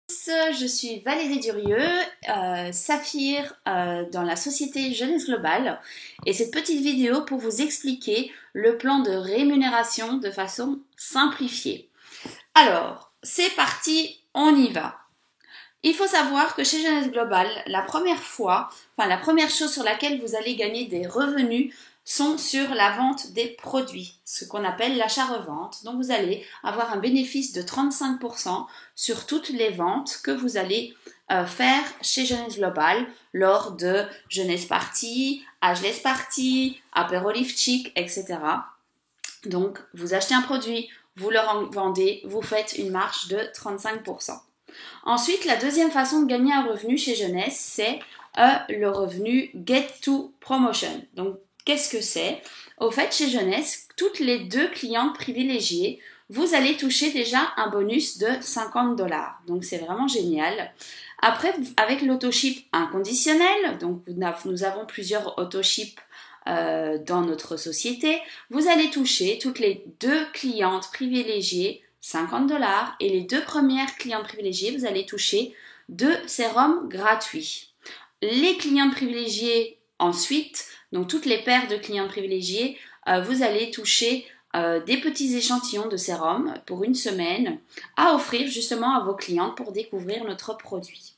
Je suis Valérie Durieux, Saphir dans la société Jeunesse Globale et cette petite vidéo pour vous expliquer le plan de rémunération de façon simplifiée. Alors, c'est parti, on y va. Il faut savoir que chez Jeunesse Globale, la première chose sur laquelle vous allez gagner des revenus sont sur la vente des produits, ce qu'on appelle l'achat-revente. Donc vous allez avoir un bénéfice de 35% sur toutes les ventes que vous allez faire chez Jeunesse Globale lors de Jeunesse Party, Ageless Party, Apéro Lift Chic, etc. Donc vous achetez un produit, vous le vendez, vous faites une marge de 35%. Ensuite, la deuxième façon de gagner un revenu chez Jeunesse, c'est le revenu Get to Promotion. Donc, qu'est-ce que c'est? Au fait, chez Jeunesse, toutes les 2 clientes privilégiées, vous allez toucher déjà un bonus de 50 $. Donc, c'est vraiment génial. Après, avec l'autoship inconditionnel, donc nous avons plusieurs autoships dans notre société, vous allez toucher toutes les 2 clientes privilégiées 50 $ et les 2 premières clientes privilégiées, vous allez toucher 2 sérums gratuits. Les clients privilégiés ensuite, donc toutes les paires de clients privilégiés, vous allez toucher des petits échantillons de sérum pour une semaine à offrir justement à vos clientes pour découvrir notre produit.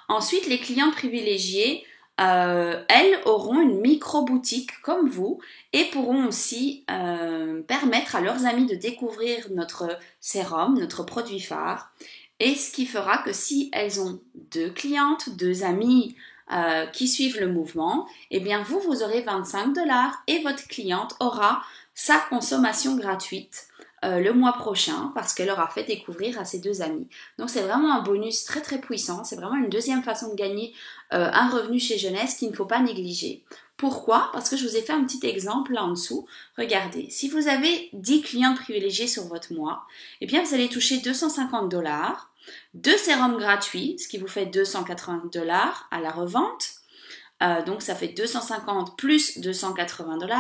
Ensuite, les clients privilégiés, elles auront une micro-boutique comme vous et pourront aussi permettre à leurs amis de découvrir notre sérum, notre produit phare. Et ce qui fera que si elles ont 2 clientes, 2 amis qui suivent le mouvement, eh bien vous aurez 25 $ et votre cliente aura sa consommation gratuite le mois prochain parce qu'elle aura fait découvrir à ses 2 amis. Donc c'est vraiment un bonus très très puissant, c'est vraiment une deuxième façon de gagner un revenu chez Jeunesse qu'il ne faut pas négliger. Pourquoi? Parce que je vous ai fait un petit exemple là en dessous. Regardez, si vous avez 10 clients privilégiés sur votre mois, eh bien vous allez toucher 250 $, 2 sérums gratuits, ce qui vous fait 280 $ à la revente. Donc ça fait 250 plus 280 $.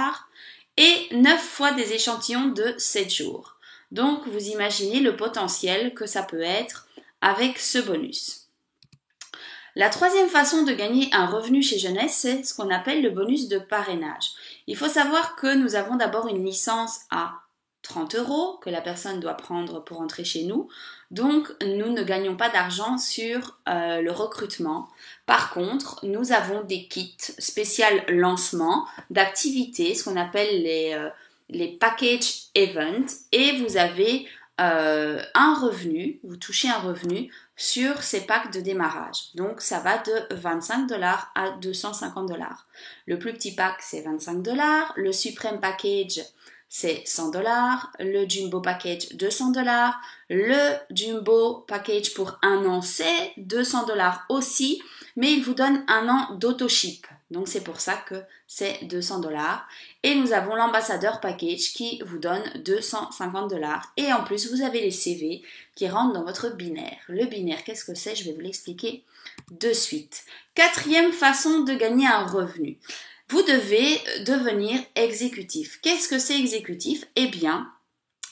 Et 9 fois des échantillons de 7 jours. Donc, vous imaginez le potentiel que ça peut être avec ce bonus. La troisième façon de gagner un revenu chez Jeunesse, c'est ce qu'on appelle le bonus de parrainage. Il faut savoir que nous avons d'abord une licence à 30 € que la personne doit prendre pour entrer chez nous. Donc, nous ne gagnons pas d'argent sur le recrutement. Par contre, nous avons des kits spécial lancement d'activités, ce qu'on appelle les package events, et vous avez un revenu, vous touchez un revenu sur ces packs de démarrage. Donc, ça va de 25 $ à 250 $. Le plus petit pack, c'est 25 $. Le suprême package, c'est 100 $, le Jumbo Package 200 $, le Jumbo Package pour 1 an c'est 200 $ aussi, mais il vous donne 1 an d'autoship, donc c'est pour ça que c'est 200 $. Et nous avons l'Ambassadeur Package qui vous donne 250 $. Et en plus, vous avez les CV qui rentrent dans votre binaire. Le binaire, qu'est-ce que c'est? Je vais vous l'expliquer de suite. Quatrième façon de gagner un revenu. Vous devez devenir exécutif. Qu'est-ce que c'est exécutif? Eh bien,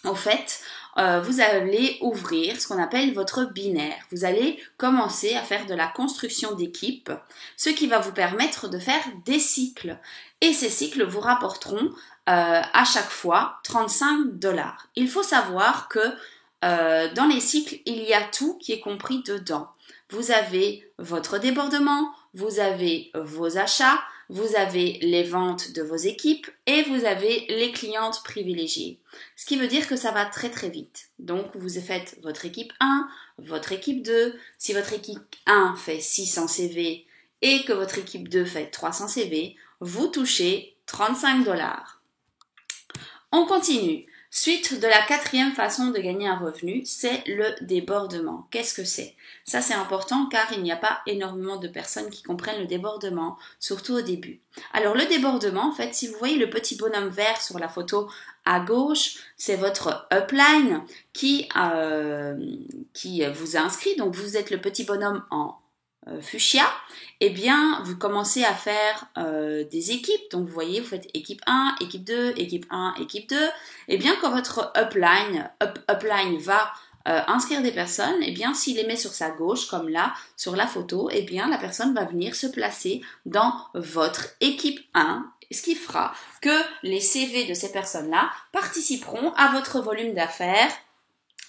en fait, vous allez ouvrir ce qu'on appelle votre binaire. Vous allez commencer à faire de la construction d'équipe, ce qui va vous permettre de faire des cycles. Et ces cycles vous rapporteront à chaque fois 35 $. Il faut savoir que dans les cycles, il y a tout qui est compris dedans. Vous avez votre débordement, vous avez vos achats, vous avez les ventes de vos équipes et vous avez les clientes privilégiées. Ce qui veut dire que ça va très très vite. Donc vous faites votre équipe 1, votre équipe 2. Si votre équipe 1 fait 600 CV et que votre équipe 2 fait 300 CV, vous touchez 35 $. On continue. Suite de la quatrième façon de gagner un revenu, c'est le débordement. Qu'est-ce que c'est? Ça, c'est important car il n'y a pas énormément de personnes qui comprennent le débordement, surtout au début. Alors, le débordement, en fait, si vous voyez le petit bonhomme vert sur la photo à gauche, c'est votre upline qui vous a inscrit. Donc, vous êtes le petit bonhomme en fuchsia, eh bien, vous commencez à faire des équipes. Donc, vous voyez, vous faites équipe 1, équipe 2, équipe 1, équipe 2. Eh bien, quand votre upline va inscrire des personnes, eh bien s'il les met sur sa gauche, comme là, sur la photo, eh bien la personne va venir se placer dans votre équipe 1, ce qui fera que les CV de ces personnes-là participeront à votre volume d'affaires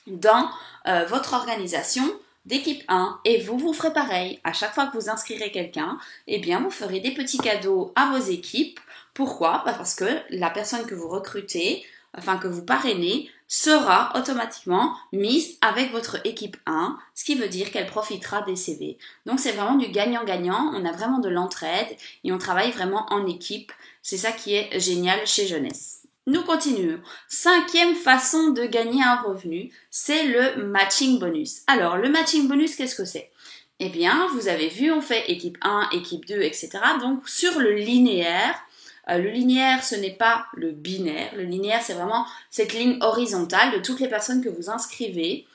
dans votre organisation d'équipe 1 et vous ferez pareil. À chaque fois que vous inscrirez quelqu'un, eh bien vous ferez des petits cadeaux à vos équipes. Pourquoi? Parce que la personne que vous recrutez, enfin que vous parrainez, sera automatiquement mise avec votre équipe 1, ce qui veut dire qu'elle profitera des CV. Donc c'est vraiment du gagnant-gagnant, on a vraiment de l'entraide et on travaille vraiment en équipe. C'est ça qui est génial chez Jeunesse. Nous continuons. 5e façon de gagner un revenu, c'est le matching bonus. Alors, le matching bonus, qu'est-ce que c'est? Eh bien, vous avez vu, on fait équipe 1, équipe 2, etc. Donc, sur le linéaire, ce n'est pas le binaire. Le linéaire, c'est vraiment cette ligne horizontale de toutes les personnes que vous inscrivez.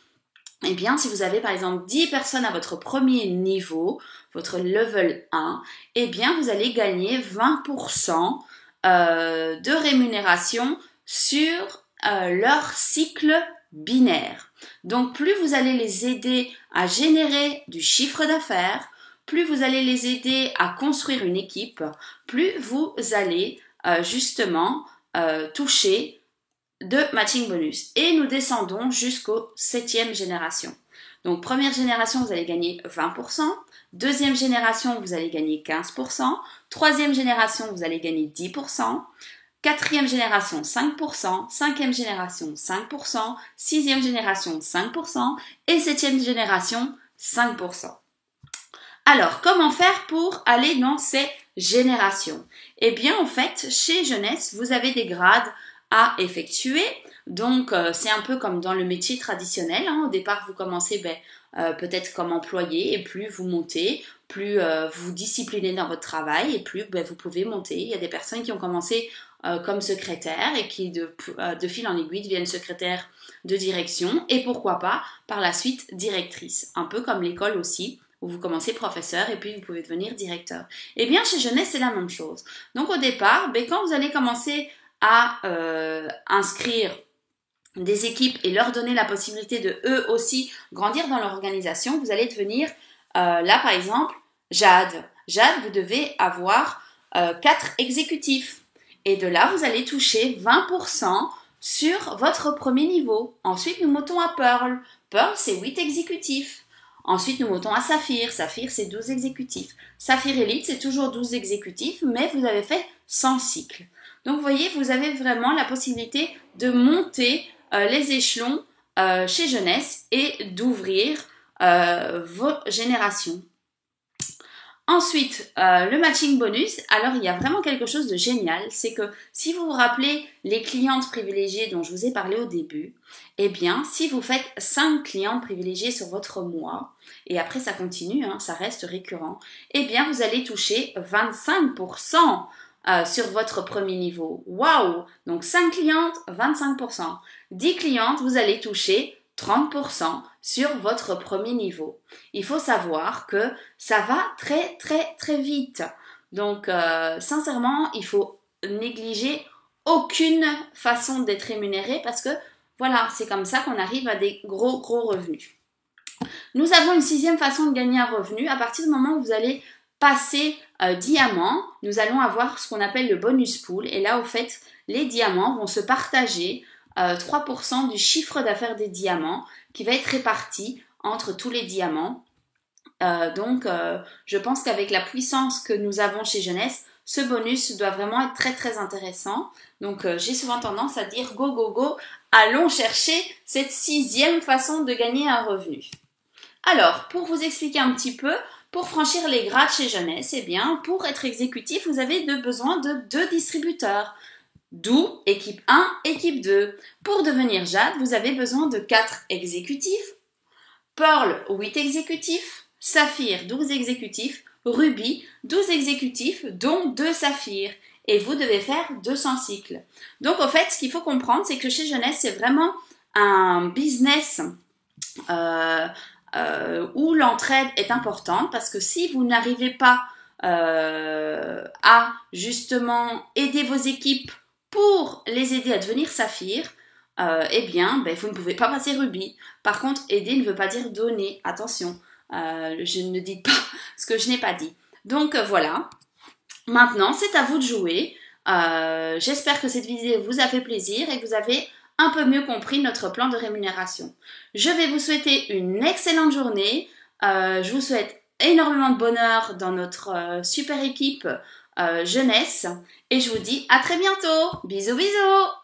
Eh bien, si vous avez par exemple 10 personnes à votre premier niveau, votre level 1, eh bien, vous allez gagner 20% de rémunération sur leur cycle binaire. Donc plus vous allez les aider à générer du chiffre d'affaires, plus vous allez les aider à construire une équipe, plus vous allez justement toucher de matching bonus. Et nous descendons jusqu'au 7e génération. Donc première génération, vous allez gagner 20%. Deuxième génération, vous allez gagner 15%. Troisième génération, vous allez gagner 10%. Quatrième génération, 5%. Cinquième génération, 5%. Sixième génération, 5%. Et septième génération, 5%. Alors, comment faire pour aller dans ces générations? Eh bien, en fait, chez Jeunesse, vous avez des grades à effectuer. Donc, c'est un peu comme dans le métier traditionnel. Au départ, vous commencez peut-être comme employé et plus vous montez, plus vous disciplinez dans votre travail et plus vous pouvez monter. Il y a des personnes qui ont commencé comme secrétaire et qui de fil en aiguille deviennent secrétaire de direction et pourquoi pas par la suite directrice. Un peu comme l'école aussi, où vous commencez professeur et puis vous pouvez devenir directeur. Eh bien, chez Jeunesse, c'est la même chose. Donc, au départ, quand vous allez commencer à inscrire des équipes et leur donner la possibilité de eux aussi grandir dans leur organisation, vous allez devenir, là par exemple, Jade. Jade, vous devez avoir 4 exécutifs. Et de là, vous allez toucher 20% sur votre premier niveau. Ensuite, nous montons à Pearl. Pearl, c'est 8 exécutifs. Ensuite, nous montons à Saphir. Saphir, c'est 12 exécutifs. Saphir Elite, c'est toujours 12 exécutifs, mais vous avez fait 100 cycles. Donc, vous voyez, vous avez vraiment la possibilité de monter les échelons chez Jeunesse et d'ouvrir vos générations. Ensuite, le matching bonus, alors il y a vraiment quelque chose de génial, c'est que si vous vous rappelez les clientes privilégiées dont je vous ai parlé au début, eh bien, si vous faites 5 clientes privilégiées sur votre mois, et après ça continue, ça reste récurrent, eh bien, vous allez toucher 25% sur votre premier niveau. Waouh! Donc 5 clientes, 25%. 10 clientes, vous allez toucher 30% sur votre premier niveau. Il faut savoir que ça va très très très vite. Donc sincèrement, il faut négliger aucune façon d'être rémunéré parce que voilà, c'est comme ça qu'on arrive à des gros revenus. Nous avons une 6e façon de gagner un revenu. À partir du moment où vous allez passer diamant, nous allons avoir ce qu'on appelle le bonus pool. Et là, au fait, les diamants vont se partager 3% du chiffre d'affaires des diamants qui va être réparti entre tous les diamants. Donc, je pense qu'avec la puissance que nous avons chez Jeunesse, ce bonus doit vraiment être très très intéressant. Donc, j'ai souvent tendance à dire go, go, go, allons chercher cette 6e façon de gagner un revenu. Alors, pour vous expliquer un petit peu, pour franchir les grades chez Jeunesse, eh bien, pour être exécutif, vous avez besoin de 2 distributeurs. D'où équipe 1, équipe 2. Pour devenir Jade, vous avez besoin de 4 exécutifs. Pearl, 8 exécutifs. Saphir, 12 exécutifs. Ruby, 12 exécutifs, dont 2 saphirs. Et vous devez faire 200 cycles. Donc, au fait, ce qu'il faut comprendre, c'est que chez Jeunesse, c'est vraiment un business où l'entraide est importante parce que si vous n'arrivez pas à justement aider vos équipes pour les aider à devenir saphir, eh bien, ben, vous ne pouvez pas passer rubis. Par contre, aider ne veut pas dire donner. Attention, je ne dis pas ce que je n'ai pas dit. Donc voilà. Maintenant, c'est à vous de jouer. J'espère que cette vidéo vous a fait plaisir et que vous avez un peu mieux compris notre plan de rémunération. Je vais vous souhaiter une excellente journée. Je vous souhaite énormément de bonheur dans notre super équipe jeunesse et je vous dis à très bientôt. Bisous bisous.